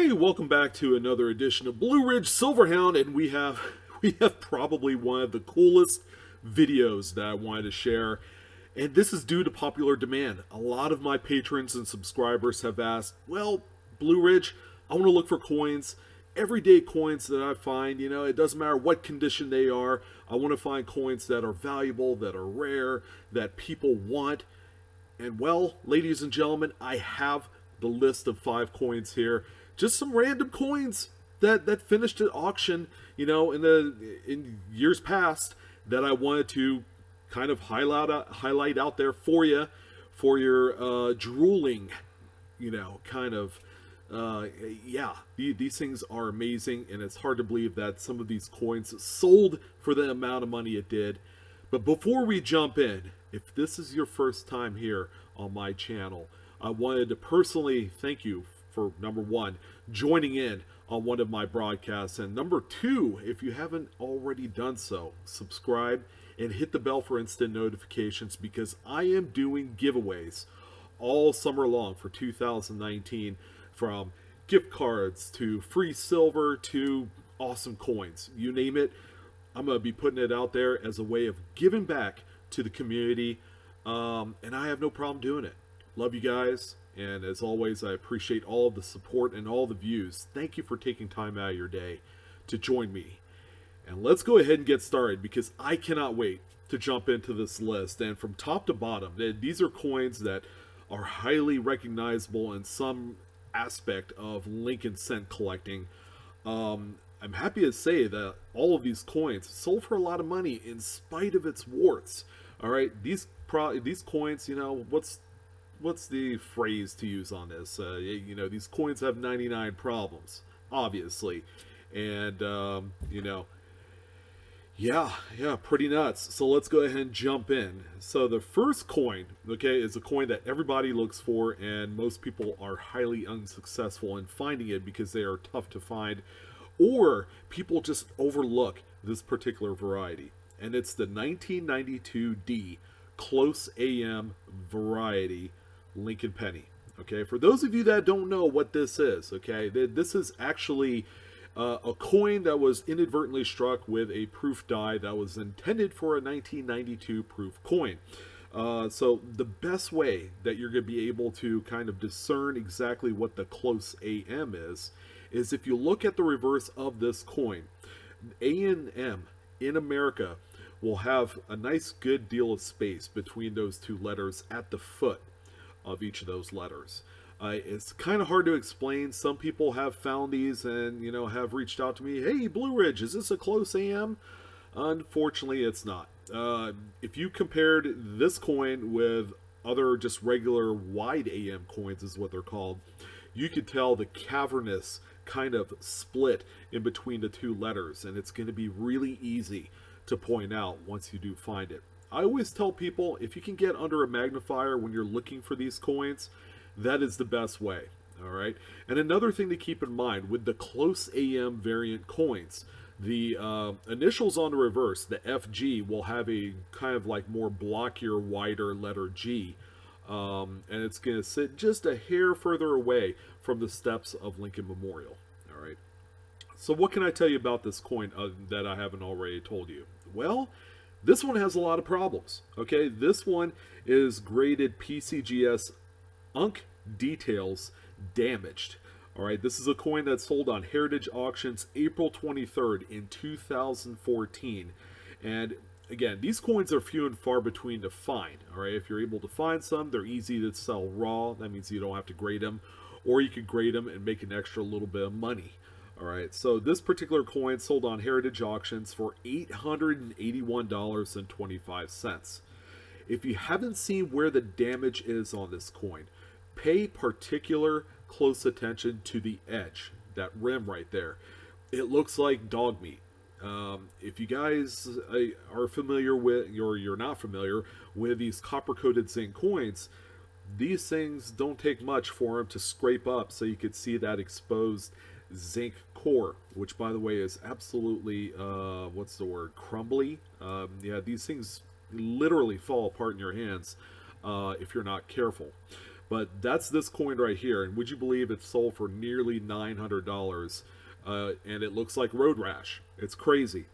Hey, welcome back to another edition of Blue Ridge Silverhound, and we have probably one of the coolest videos that I wanted to share, and this is due to popular demand. A lot of my patrons and subscribers have asked, well, Blue Ridge, I want to look for coins, everyday coins that I find, it doesn't matter what condition they are. I want to find coins that are valuable, that are rare, that people want. And well, ladies and gentlemen, I have the list of 5 coins here. Just some random coins that finished at auction, in years past that I wanted to kind of highlight out there for you, for your drooling, kind of. These things are amazing, and it's hard to believe that some of these coins sold for the amount of money it did. But before we jump in, if this is your first time here on my channel, I wanted to personally thank you for, number 1, joining in on one of my broadcasts, and number 2, if you haven't already done so, subscribe and hit the bell for instant notifications, because I am doing giveaways all summer long for 2019, from gift cards to free silver to awesome coins, you name it. I'm going to be putting it out there as a way of giving back to the community, and I have no problem doing it. Love you guys, and as always, I appreciate all of the support and all the views. Thank you for taking time out of your day to join me. And let's go ahead and get started, because I cannot wait to jump into this list. And from top to bottom, these are coins that are highly recognizable in some aspect of Lincoln cent collecting. I'm happy to say that all of these coins sold for a lot of money in spite of its warts. All right, these coins, what's the phrase to use on this? These coins have 99 problems, obviously, and pretty nuts. So let's go ahead and jump in. So the first coin, okay, is a coin that everybody looks for, and most people are highly unsuccessful in finding it because they are tough to find, or people just overlook this particular variety. And it's the 1992D Close AM variety Lincoln penny. Okay, for those of you that don't know what this is, okay, this is actually a coin that was inadvertently struck with a proof die that was intended for a 1992 proof coin. So the best way that you're going to be able to kind of discern exactly what the close AM is if you look at the reverse of this coin. A and M in America will have a nice good deal of space between those two letters at the foot of each of those letters. It's kind of hard to explain. Some people have found these and have reached out to me. Hey, Blue Ridge, is this a close AM? Unfortunately, it's not. If you compared this coin with other just regular wide AM coins, is what they're called, you could tell the cavernous kind of split in between the two letters, and it's going to be really easy to point out once you do find it. I always tell people, if you can get under a magnifier when you're looking for these coins, that is the best way. All right. And another thing to keep in mind with the close AM variant coins, the initials on the reverse, the FG, will have a kind of like more blockier, wider letter G, and it's going to sit just a hair further away from the steps of Lincoln Memorial. All right. So what can I tell you about this coin that I haven't already told you? Well, this one has a lot of problems. Okay, this one is graded PCGS Unk Details Damaged. All right, this is a coin that sold on Heritage Auctions April 23rd in 2014. And again, these coins are few and far between to find. All right, if you're able to find some, they're easy to sell raw. That means you don't have to grade them, or you could grade them and make an extra little bit of money. All right, so this particular coin sold on Heritage Auctions for $881.25. If you haven't seen where the damage is on this coin, pay particular close attention to the edge, that rim right there. It looks like dog meat. If you guys are familiar with, or you're not familiar with these copper-coated zinc coins, these things don't take much for them to scrape up so you could see that exposed zinc core, which by the way is absolutely crumbly. These things literally fall apart in your hands if you're not careful. But that's this coin right here, and would you believe it sold for nearly $900? And it looks like road rash. It's crazy.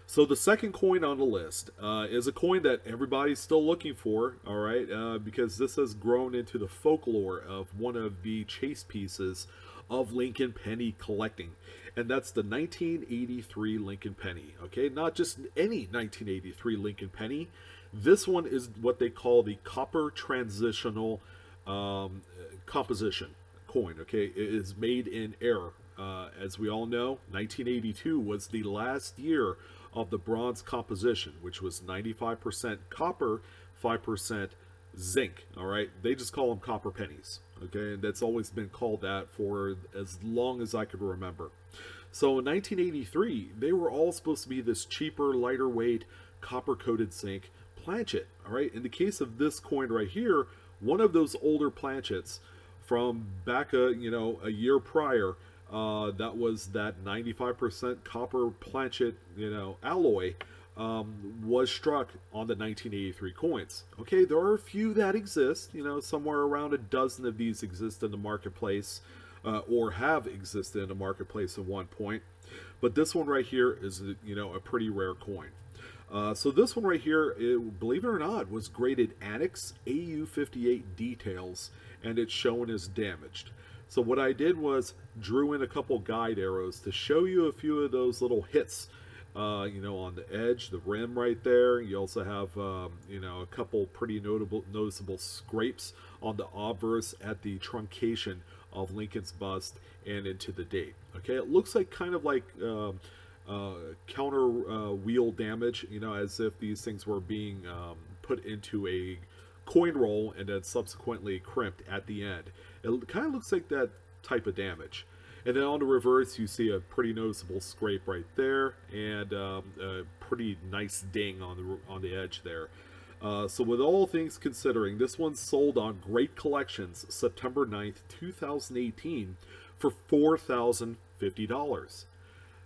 So the second coin on the list is a coin that everybody's still looking for, all right, because this has grown into the folklore of one of the chase pieces of Lincoln penny collecting, and that's the 1983 Lincoln penny. Okay, not just any 1983 Lincoln penny. This one is what they call the copper transitional composition coin. Okay, it is made in error. As we all know, 1982 was the last year of the bronze composition, which was 95% copper, 5% zinc. All right, they just call them copper pennies. Okay, and that's always been called that for as long as I could remember. So in 1983, they were all supposed to be this cheaper, lighter weight, copper coated zinc planchet. All right, in the case of this coin right here, one of those older planchets from back a year prior, that was that 95% copper planchet, alloy, was struck on the 1983 coins. Okay, there are a few that exist, somewhere around a dozen of these exist in the marketplace, or have existed in the marketplace at one point. But this one right here is, a pretty rare coin. So this one right here, believe it or not, was graded Annex AU58 details, and it's shown as damaged. So what I did was drew in a couple guide arrows to show you a few of those little hits, on the edge, the rim right there. You also have, a couple pretty noticeable scrapes on the obverse at the truncation of Lincoln's bust and into the date. Okay, it looks like kind of like counter wheel damage, as if these things were being put into a coin roll and then subsequently crimped at the end. It kind of looks like that type of damage. And then on the reverse, you see a pretty noticeable scrape right there, and a pretty nice ding on the edge there. So with all things considering, this one sold on Great Collections September 9th, 2018 for $4,050.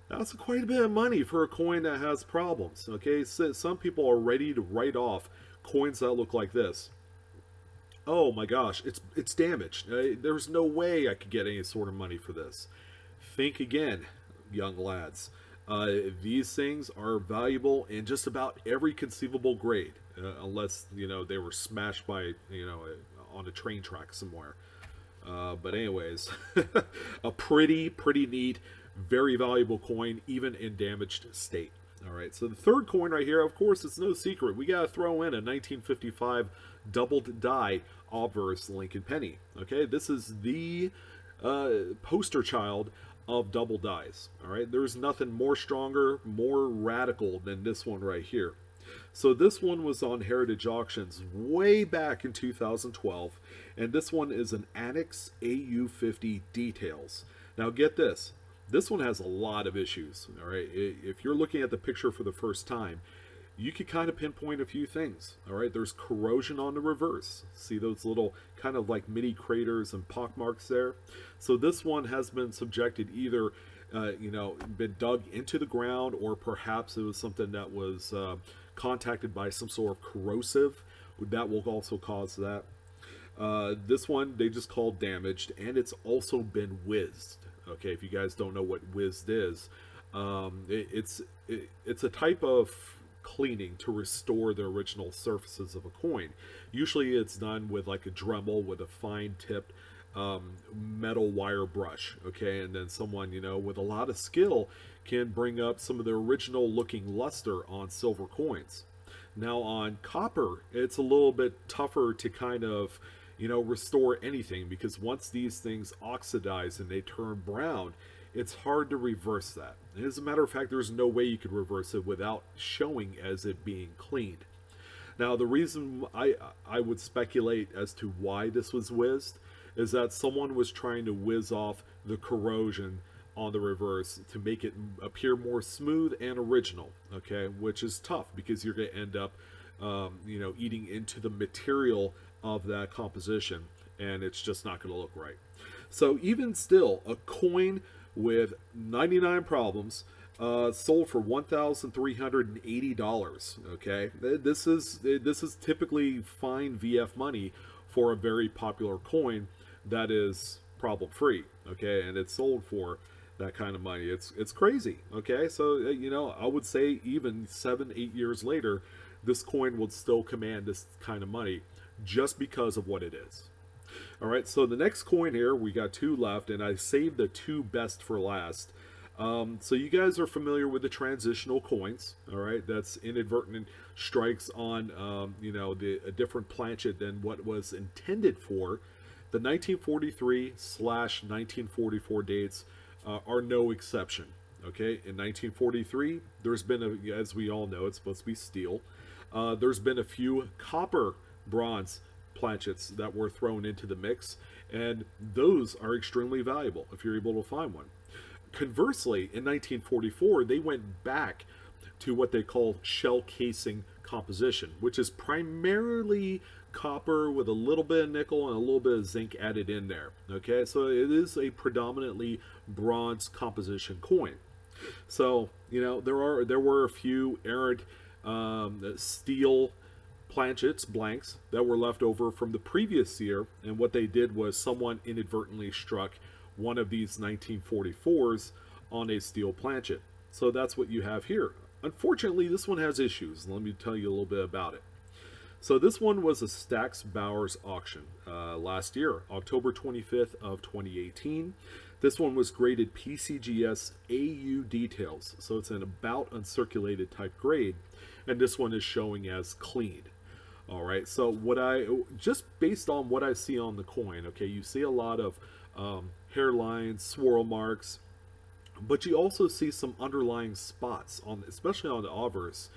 That's quite a bit of money for a coin that has problems. Okay, so some people are ready to write off coins that look like this. Oh my gosh, it's damaged. There's no way I could get any sort of money for this. Think again, young lads. These things are valuable in just about every conceivable grade, unless they were smashed by on a train track somewhere. But anyways, a pretty neat, very valuable coin, even in damaged state. All right, so the third coin right here, of course, it's no secret. We got to throw in a 1955 doubled die Obverse Lincoln penny. Okay, this is the poster child of double dies. All right, there's nothing more stronger, more radical than this one right here. So this one was on Heritage Auctions way back in 2012, and this one is an Annex AU50 details. Now get this. This one has a lot of issues, all right? If you're looking at the picture for the first time, you could kind of pinpoint a few things, all right? There's corrosion on the reverse. See those little kind of like mini craters and pock marks there? So this one has been subjected either, been dug into the ground, or perhaps it was something that was contacted by some sort of corrosive. That will also cause that. This one they just call damaged, and it's also been whizzed. Okay, if you guys don't know what whizzed is, it's a type of cleaning to restore the original surfaces of a coin. Usually it's done with like a Dremel with a fine tipped metal wire brush. Okay, and then someone with a lot of skill can bring up some of the original looking luster on silver coins. Now on copper, it's a little bit tougher to kind of restore anything, because once these things oxidize and they turn brown, it's hard to reverse that. And as a matter of fact, there's no way you could reverse it without showing as it being cleaned. Now, the reason I would speculate as to why this was whizzed is that someone was trying to whiz off the corrosion on the reverse to make it appear more smooth and original, okay, which is tough because you're going to end up eating into the material of that composition, and it's just not going to look right. So even still, a coin with 99 problems sold for $1,380. Okay, this is typically fine VF money for a very popular coin that is problem free, okay, and it's sold for that kind of money. It's crazy, okay. So I would say even 7-8 years later, this coin would still command this kind of money just because of what it is. All right, so the next coin here, we got two left, and I saved the two best for last. So you guys are familiar with the transitional coins, all right? That's inadvertent strikes on, a different planchet than what was intended for. The 1943/1944 dates are no exception, okay? In 1943, there's been, as we all know, it's supposed to be steel. There's been a few copper bronze planchets that were thrown into the mix, and those are extremely valuable if you're able to find one. Conversely, in 1944, they went back to what they call shell casing composition, which is primarily copper with a little bit of nickel and a little bit of zinc added in there. Okay, so it is a predominantly bronze composition coin. So there were a few errant steel planchets, blanks, that were left over from the previous year, and what they did was someone inadvertently struck one of these 1944s on a steel planchet. So that's what you have here. Unfortunately, this one has issues. Let me tell you a little bit about it. So this one was a Stack's Bowers auction last year, October 25th of 2018. This one was graded PCGS AU details, so it's an about uncirculated type grade, and this one is showing as clean. All right, so just based on what I see on the coin, okay, you see a lot of hairlines, swirl marks, but you also see some underlying spots, especially on the Obverse.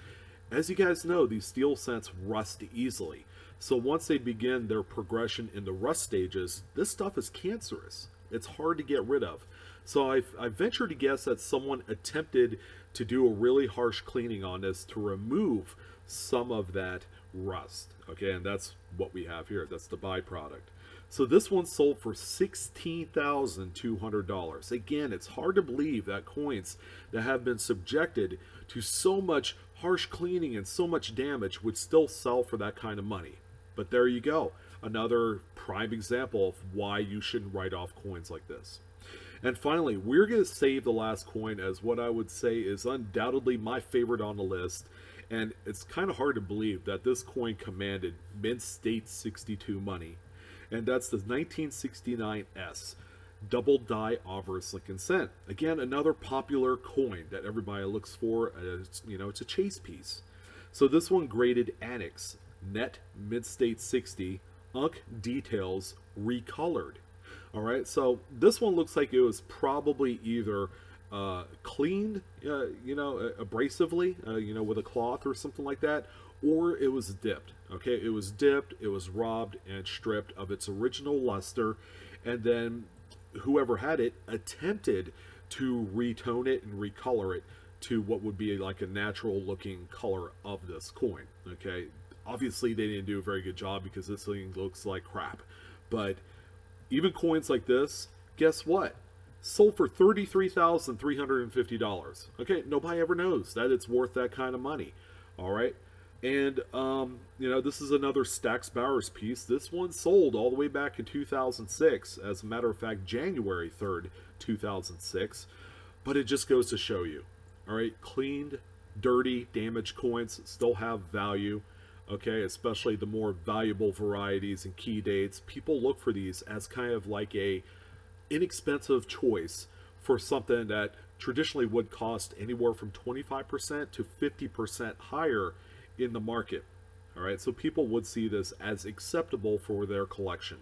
As you guys know, these steel scents rust easily. So once they begin their progression in the rust stages, this stuff is cancerous. It's hard to get rid of. So I venture to guess that someone attempted to do a really harsh cleaning on this to remove some of that rust. Okay, and that's what we have here. That's the byproduct. So this one sold for $16,200. Again, it's hard to believe that coins that have been subjected to so much harsh cleaning and so much damage would still sell for that kind of money. But there you go. Another prime example of why you shouldn't write off coins like this. And finally, we're going to save the last coin as what I would say is undoubtedly my favorite on the list. And it's kind of hard to believe that this coin commanded Mint State 62 money. And that's the 1969S double die Obverse Lincoln cent. Again, another popular coin that everybody looks for. It's a chase piece. So this one graded Annex, net Mint State 60, Unk details recolored. All right, so this one looks like it was probably either cleaned, abrasively, with a cloth or something like that, or it was dipped. Okay, it was dipped, it was robbed and stripped of its original luster, and then whoever had it attempted to retone it and recolor it to what would be like a natural looking color of this coin. Okay, obviously they didn't do a very good job because this thing looks like crap, but even coins like this, guess what? Sold for $33,350. Okay, nobody ever knows that it's worth that kind of money. All right, and this is another Stack's Bowers piece. This one sold all the way back in 2006. As a matter of fact, January 3rd, 2006. But it just goes to show you, all right, cleaned, dirty, damaged coins still have value. Okay, especially the more valuable varieties and key dates. People look for these as kind of like a inexpensive choice for something that traditionally would cost anywhere from 25% to 50% higher in the market. All right, so people would see this as acceptable for their collection.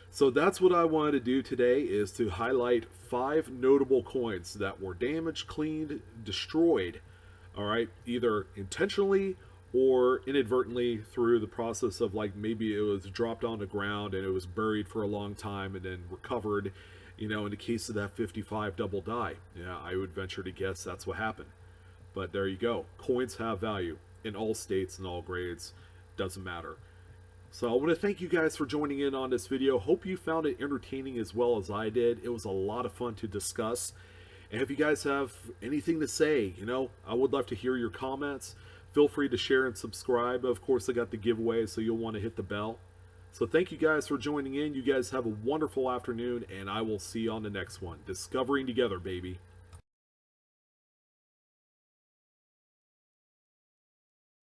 So that's what I wanted to do today, is to highlight 5 notable coins that were damaged, cleaned, destroyed, all right, either intentionally or inadvertently through the process of, like, maybe it was dropped on the ground and it was buried for a long time and then recovered, in the case of that 55 double die. Yeah, I would venture to guess that's what happened. But there you go. Coins have value in all states and all grades. Doesn't matter. So I want to thank you guys for joining in on this video. Hope you found it entertaining as well as I did. It was a lot of fun to discuss. And if you guys have anything to say, I would love to hear your comments. Feel free to share and subscribe. Of course, I got the giveaway, so you'll want to hit the bell. So thank you guys for joining in. You guys have a wonderful afternoon, and I will see you on the next one. Discovering together, baby.